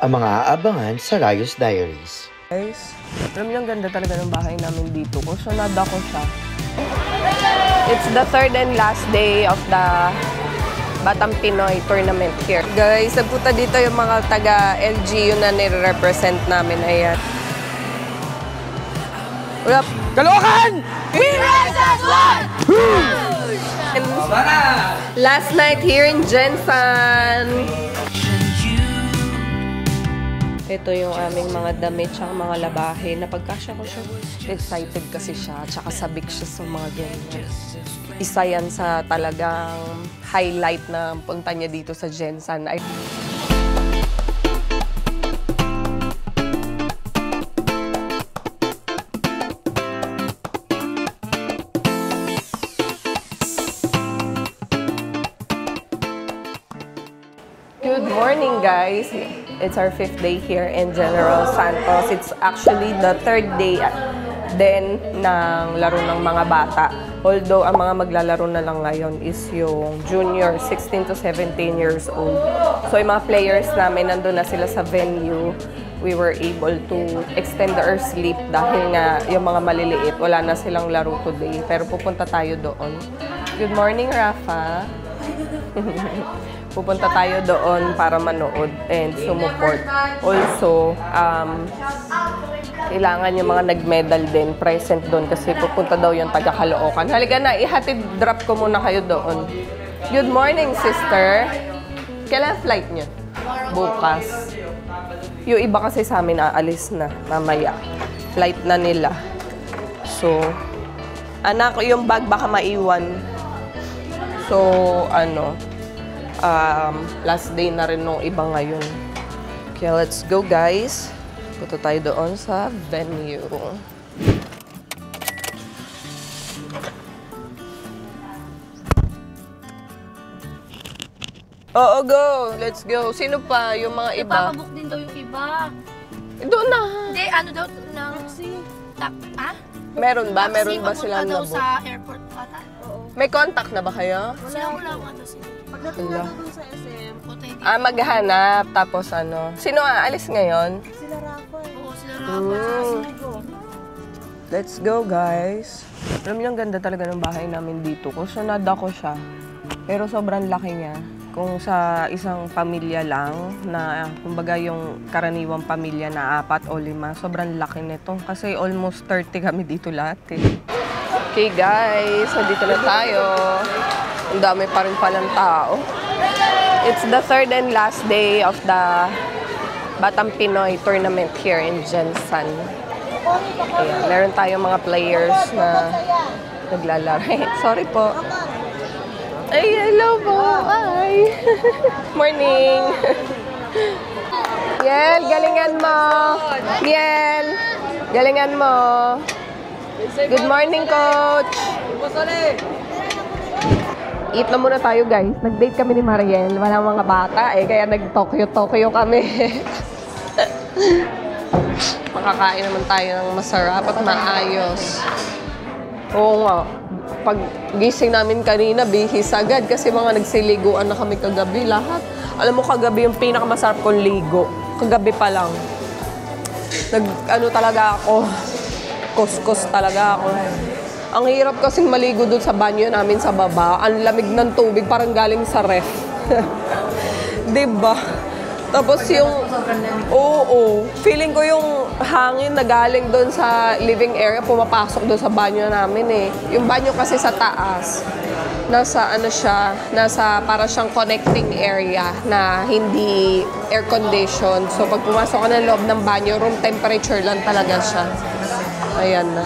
ang mga aabangan sa Rayos Diaries. Guys, alam niyo ang ganda talaga ng bahay namin dito. Kusunod ako siya. It's the third and last day of the Batang Pinoy tournament here. Guys, nagpunta dito yung mga taga-LGU na nire-represent namin. Ayan. Wala. Caloocan! We rise as one! Last night here in Jensen. Ito yung aming mga damit tsaka mga labahe. Napagkasya ko siya. Excited kasi siya. Tsaka sabik siya sa mga ganyan. Isa yan sa talagang highlight na punta niya dito sa Jensen. Good morning, guys. It's our 5th day here in General Santos. It's actually the 3rd day din ng laro ng mga bata. Although, ang mga maglalaro na lang ngayon is yung junior, 16 to 17 years old. So, yung mga players namin, nandun na sila sa venue. We were able to extend our sleep dahil nga yung mga maliliit, wala na silang laro today. Pero pupunta tayo doon. Good morning, Rafa. Pupunta tayo doon para manood and sumuport. Also, kailangan yung mga nag-medal din present doon kasi pupunta daw yung taga-Caloocan. Halika na, ihatid drop ko muna kayo doon. Good morning, sister. Kailan flight niyo? Bukas. Yung iba kasi sa amin aalis na mamaya. Flight na nila. So, anak, yung bag baka maiwan. So, last day na rin nung iba ngayon. Okay, let's go, guys. Punta tayo doon sa venue. Oo, go! Let's go. Sino pa? Yung mga iba? Ipapabook din daw yung iba. Doon na. Hindi, ano daw ng Meron ba? Meron ba silang daw nabook? sa airport ata? Oo. May contact na ba kayo? Wala ata sila. Pagdating na doon sa SM, maghanap. Tapos ano? Sino aalis ngayon? Sila Rafa. Oo, sila Rafa. Let's go, guys. Alam niyo, ang ganda talaga ng bahay namin dito. Kusunod ako siya. Pero sobrang laki niya. Kung sa isang pamilya lang, na kumbaga yung karaniwang pamilya na 4 o 5, sobrang laki nito. Kasi almost 30 kami dito lahat eh. Okay, guys. Dito na tayo. Ang dami pa rin palang tao. It's the third and last day of the Batang Pinoy tournament here in Jensen. Ayan, meron tayong mga players na naglalaro. Sorry po. Ay, hello po. Hi. Morning. Yel, galingan mo. Yel, galingan mo. Good morning, coach. Eat na muna tayo, guys. Nag-date kami ni Mariel. Walang mga bata eh, kaya nag-Tokyo kami. Makakain naman tayo ng masarap at maayos. Oo nga. Pag gising namin kanina, bihis agad kasi mga nagsiliguan na kami kagabi lahat. Alam mo, kagabi yung pinakamasarap kong ligo. Kagabi pa lang. Talaga ako. Kuskus talaga ako. Ang hirap kasing maligo doon sa banyo namin sa baba. Ang lamig ng tubig, parang galing sa ref. Diba? Tapos yung... Oo. Feeling ko yung hangin na galing doon sa living area, pumapasok doon sa banyo namin eh. Yung banyo kasi sa taas. Nasa nasa para siyang connecting area na hindi air condition. So pag pumasok ka ng loob ng banyo, room temperature lang talaga siya. Ayan na.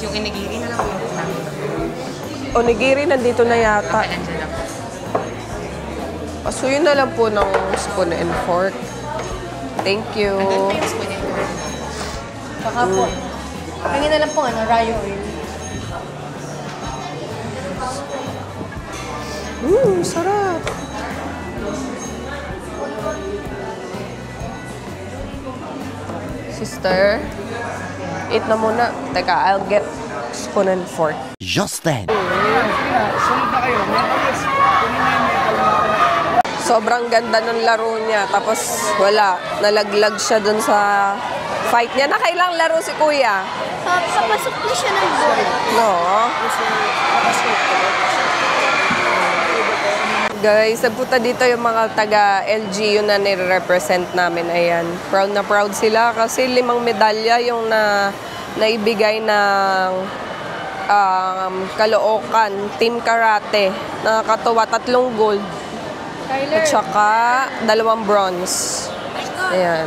Yung onigiri na lang po namin. Onigiri nandito na yata. So yun na lang po ng spoon and fork. Thank you. Baka po. Pagin na lang po, rayo oil. Sarap. Sister, eat na muna. Teka, I'll get spoon and fork. Just then. Sobrang ganda ng laro niya. Tapos wala, nalaglag siya dun sa fight niya. Nakailang laro si Kuya? Papasok na siya ng ball. No. Guys, nagpunta dito yung mga taga LGU na nire-represent namin. Ayan. Proud na proud sila kasi 5 medalya yung naibigay ng Caloocan Team Karate. Nakakatuwa, 3 gold. At saka 2 bronze. Ayan.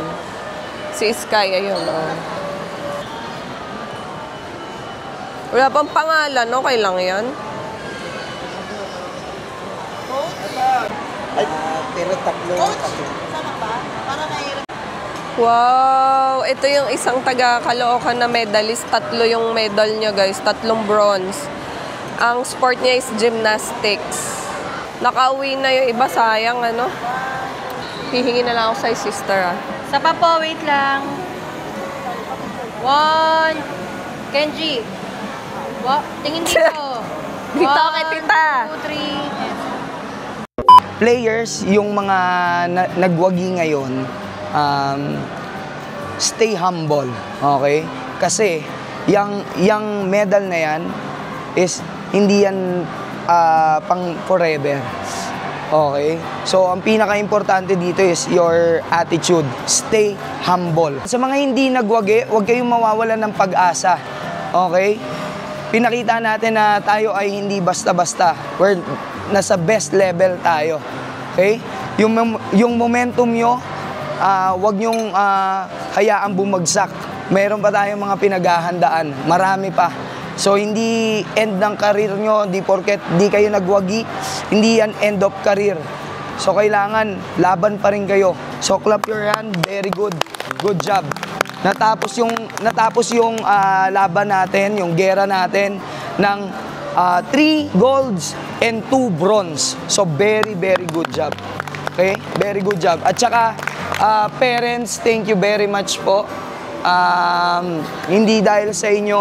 Si Sky, ayun. Oh. Wala pang pangalan, okay lang yan. Pero tatlo. Wow! Ito yung isang taga Caloocan na medalist. 3 yung medal niya, guys. 3 bronze. Ang sport niya is gymnastics. Nakauwi na yung iba, sayang, ano? Hihingi na lang ako sa sister, ah. Sa pa po, wait lang. 1. Kenji. Tingin dito. Dito kay tita. 2, 3. Players, yung mga nagwagi ngayon, stay humble, okay? Kasi, yung medal na yan is hindi yan pang forever, okay? So, ang pinaka-importante dito is your attitude. Stay humble. Sa mga hindi nagwagi, huwag kayong mawawalan ng pag-asa, okay? Pinakita natin na tayo ay hindi basta-basta. We're nasa best level tayo. Okay? Yung momentum nyo, wag nyong hayaang bumagsak. Meron pa tayong mga pinaghahandaan. Marami pa. So, hindi end ng career nyo, di porket di kayo nagwagi, hindi yan end of career. So, kailangan laban pa rin kayo. So, clap your hand. Very good. Good job. Natapos yung laban natin, yung gera natin ng 3 golds and 2 bronze. So very good job. Okay? Very good job. At saka parents, thank you very much po. Hindi dahil sa inyo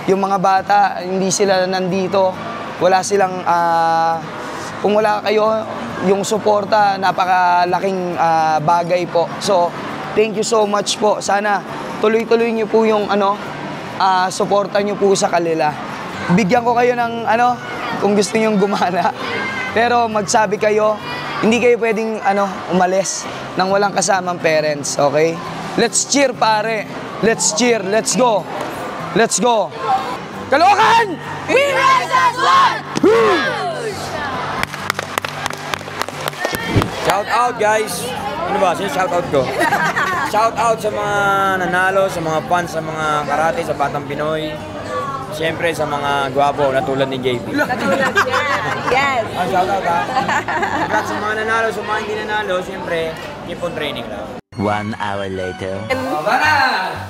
yung mga bata, hindi sila nandito. Wala silang kung wala kayo, yung suporta, napakalaking bagay po. So thank you so much po. Sana tuloy-tuloy niyo po yung suporta niyo po sa kanila. Bigyan ko kayo ng kung gusto niyo gumana. Pero magsabi kayo, hindi kayo pwedeng umalis nang walang kasamang parents, okay? Let's cheer, pare. Let's cheer. Let's go. Let's go. Caloocan! We rise as one! Shout out, guys! Ano ba? Sino shout out ko? Shout out sa mga nanalo, sa mga fans, sa mga karate, sa Batang Pinoy. Siyempre sa mga gwapo na tulad ni JP. Yes. Shout out ha. Congrats sa mga nanalo, sa mga hindi nanalo, siyempre, keep on training lang. 1 hour later.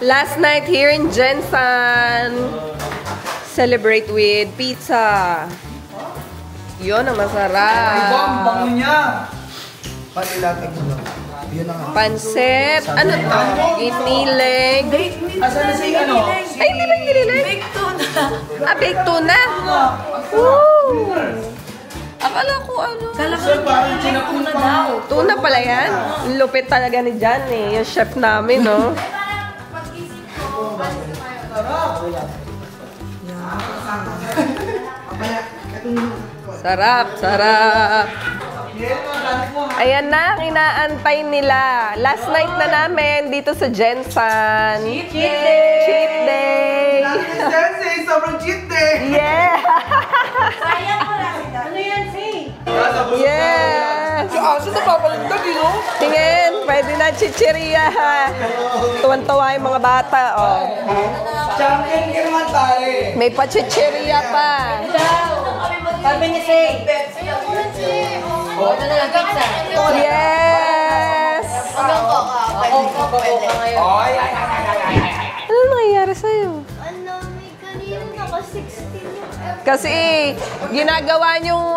Last night here in Jensen, celebrate with pizza. Yun ang masarap. Bango niya! Panilatag mo lang. Yun na nga. Pansit. Ano to? Inileg. Asan na si Ay, hindi ba inileg? Baked tuna. Baked tuna? Woo! Akala ko Parang tuna daw. Tuna pala yan. Lupit talaga ni Jan eh. Yung chef namin, no? Sarap, sarap. Ayan na ang inaantay nila. Last night na namin dito sa Jensen. Cheat day! Cheat day! Jensen, sobrang cheat day! Yeah! Sayang mo lang. Ano yan, Faye? Yes! Aso na papalindag, Tingin, pwede na chichiria ha. Tuwan-tuwa yung mga bata, oh. Champion ka naman, pare! May pachichiria pa. Sabi niya, Faye. Ito na lang pizza. Yes! Ano nangyayari sa'yo? Ano, may kanina naka-16 yung Kasi ginagawa niyong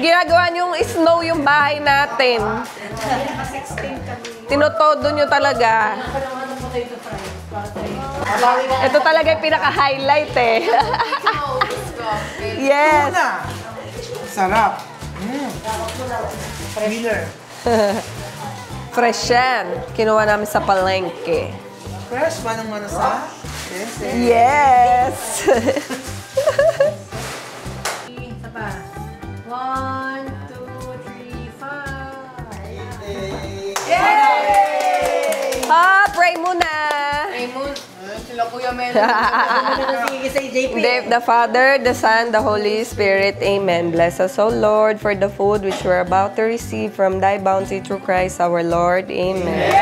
ginagawa niyong snow yung bahay natin. Tinotodo niyo talaga. Ito talaga yung pinaka-highlight eh. Yes. Sarap. Winner. Fresh yan. Kinuha namin sa palengke. Fresh, manang-mana sa? Yes! Isa pa. 1, 2, 3, 4. Ah, pray muna! Sila Kuya Melo. Name the Father, the Son, the Holy Spirit. Amen. Bless us, O Lord, for the food which we're about to receive from Thy bounty through Christ our Lord. Amen.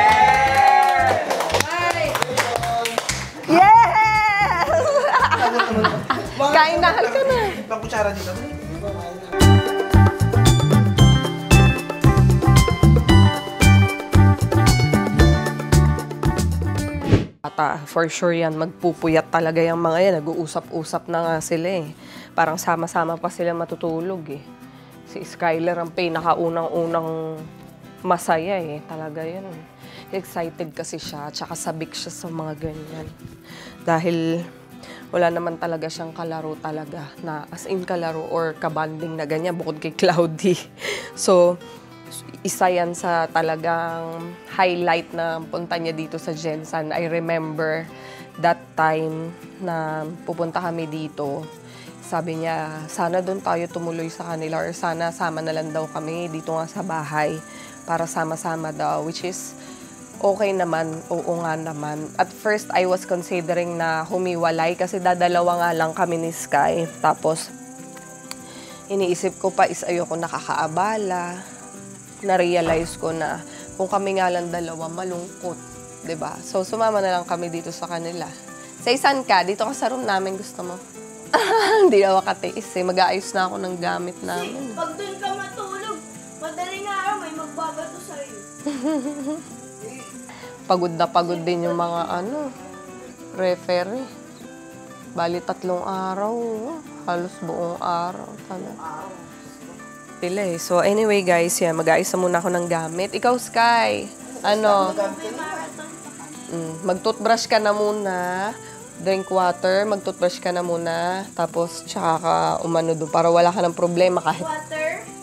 Yes! Kain na, halika na. Pang-kutsara dito. For sure yan, magpupuyat talaga yung mga yan. Nag-uusap-usap na nga sila eh. Parang sama-sama pa sila matutulog eh. Si Skyler ang pinakaunang-unang masaya eh. Talaga yan. Excited kasi siya, tsaka sabik siya sa mga ganyan. Dahil wala naman talaga siyang kalaro talaga. Na as in kalaro or kabanding na ganyan, bukod kay Cloudy. So, isa yan sa talagang highlight na punta niya dito sa Jensen. I remember that time na pupunta kami dito. Sabi niya, sana doon tayo tumuloy sa kanila or sana sama na lang daw kami dito nga sa bahay para sama-sama daw, which is okay naman, oo nga naman. At first, I was considering na humiwalay kasi dadalawa nga lang kami ni Sky. Tapos, iniisip ko pa is ayoko nakakaabala. Na-realize ko na kung kami nga lang dalawa, malungkot. 'Di ba? So, sumama na lang kami dito sa kanila. Say, saan ka? Dito ka sa room namin, gusto mo? Hindi na makatiis eh. Mag-aayos na ako ng gamit namin. Pag doon ka matulog, madaling araw may magbabato sa'yo. Pagod din yung mga referee. Bali 3 araw. Halos buong araw. Pila eh. So anyway guys, yan, mag-aayos na muna ako ng gamit. Ikaw, Sky, mag-toothbrush ka na muna, drink water, mag-toothbrush ka na muna, tapos tsaka ka umano doon para wala ka ng problema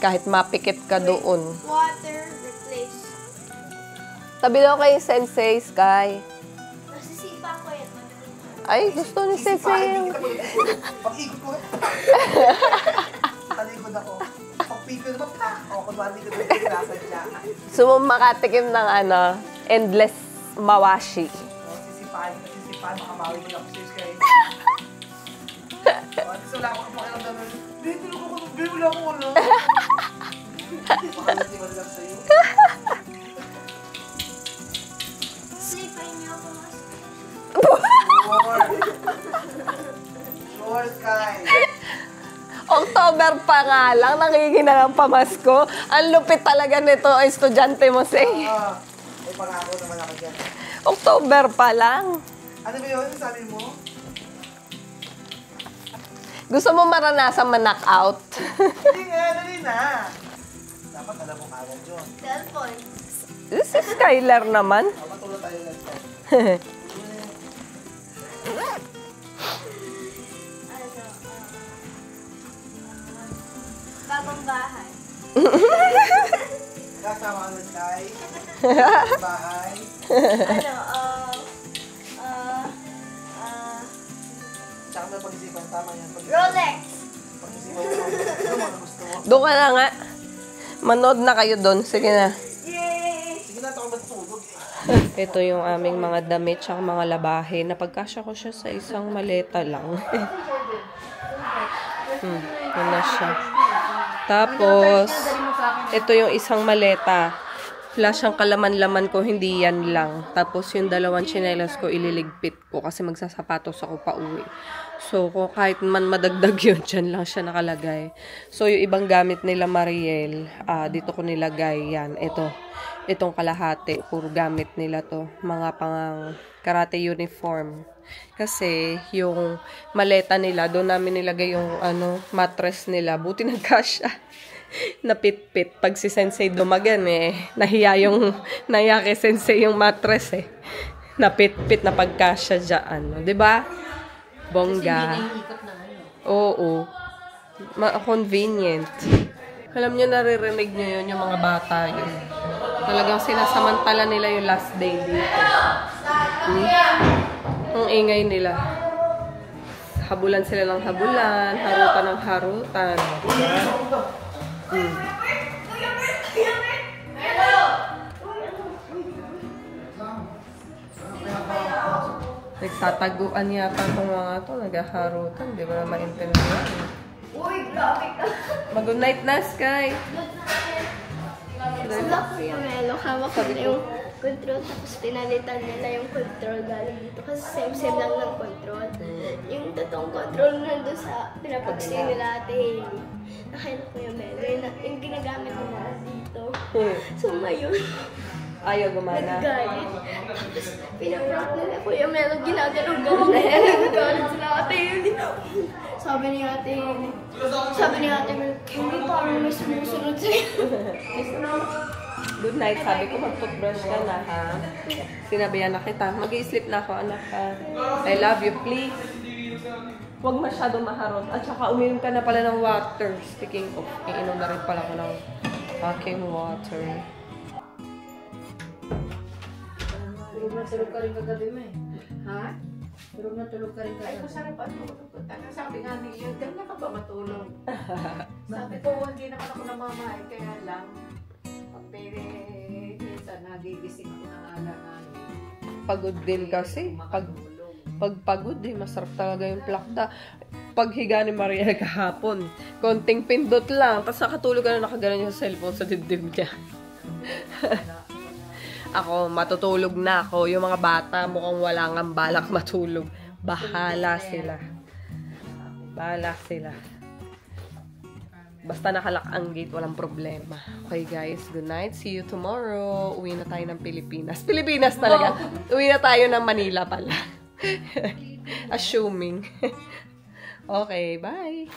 kahit mapikit ka doon. Water, replace. Tabi daw kay Sensei, Sky. Nasisipa ko yan. Ay, gusto ni Sensei. Pag-ikot ko. Talikod ako. Pag-pikot naman pa. O, kunwari ko doon sinasadya. So, makatikim ng endless mawashi. Sisipahan, makabawi ko lang po sis kayo. At wala akong pakiramdam na, Dito ko, wala akong wala. Makalimutan lang sa'yo. Sipay niyo ako mas. Sure, Sky. October pa nga lang, nakikinang pamasko. Ang lupit talaga nito ay estudyante mo, Say. May pangako naman ako dyan. October pa lang. Ano ba yun? Sabi mo? Gusto mo maranasan ma-knockout? Hindi nga, dali na. Dapat alam mo agad yun. Cellphone. Si Skyler naman. Matulog tayo lang sa. Bagong bahay. Kasama ka ng Sky. Bahay. Tsaka may pag-isipan. Tama yan. Rolex. Pag-isipan mo. Ano mo na gusto mo? Doon ka na nga. Manood na kayo doon. Sige na. Yay! Sige na, ito ka matulog eh. Ito yung aming mga damit at mga labahe. Napagkasya ko siya sa isang maleta lang. Yun na siya. Tapos, ito yung isang maleta. Wala siyang kalaman-laman ko, hindi yan lang. Tapos yung 2 tsinelas ko, ililigpit ko kasi magsasapatos ako pa uwi. So, kung kahit man madagdag yun, dyan lang siya nakalagay. So, yung ibang gamit nila Mariel, dito ko nilagay yan. Itong kalahati, puro gamit nila to. Mga pang karate uniform. Kasi, yung maleta nila, doon namin nilagay yung mattress nila. Buti nagkasya. Napitpit. Pag si Sensei dumagan nahiya kay Sensei yung mattress Napitpit na pagkasya dyan. Diba? Bongga. Oo. Convenient. Alam niyo, naririnig niyo yun, yung mga bata yun. Talagang sinasamantala nila yung last day dito. Ang ingay nila. Habulan sila ng habulan, harutan ng harutan. Nagtataguan yata itong mga to, naghaharutan. Di ba na maintindihan? Uy, grabe ka. Mag-good night na, Sky. Sila Kuya Melo, hawak ko na yung control, tapos pinalitan nila yung control galing dito. Kasi same-same lang ng control. Yung totoong control nandun sa pinapag-stay nila Ate Hailey. Nakaya na Kuya Melo, yung ginagamit nila dito. So ngayon, Ayaw gumana. naggalit. Tapos pinaprank nila Kuya Melo, ginagalaw-galaw na yan. Nagagalit sila Ate Hailey. Sabi ni Ate Hailey, hindi parang may sumusunod sa'yo. Good night. Sabi ko, mag-toothbrush ka na, ha? Sinabihan na kita. Mag-i-sleep na ako, anak, ha? I love you, please. Huwag masyado maharot. At saka, uminom ka na pala ng water. Speaking of, iinom na rin pala ko ng fucking water. Tulog na tulog ka rin kagabi mo eh. Ha? Tulog na tulog ka rin kagabi. Ay, masarap ang tulog. Sabi nga niya, ganyan ka ba matulog? Sabi ko, hindi naman ako namamahay, kaya lang, pero minsan nagigising ako ng ala-ala. Pagod din kasi. Pag pagod eh, masarap talaga yung plakda. Paghiga ni Mariel kahapon, konting pindot lang, tapos nakatulog ka na nakaganon yung cellphone sa dibdib niya. Ako, matutulog na ako. Yung mga bata, mukhang wala nga balak matulog. Bahala sila. Bahala sila. Basta nakalak ang gate, walang problema. Okay guys, good night. See you tomorrow. Uwi na tayo ng Pilipinas. Pilipinas talaga. Uwi na tayo ng Manila pala. Assuming. Okay, bye.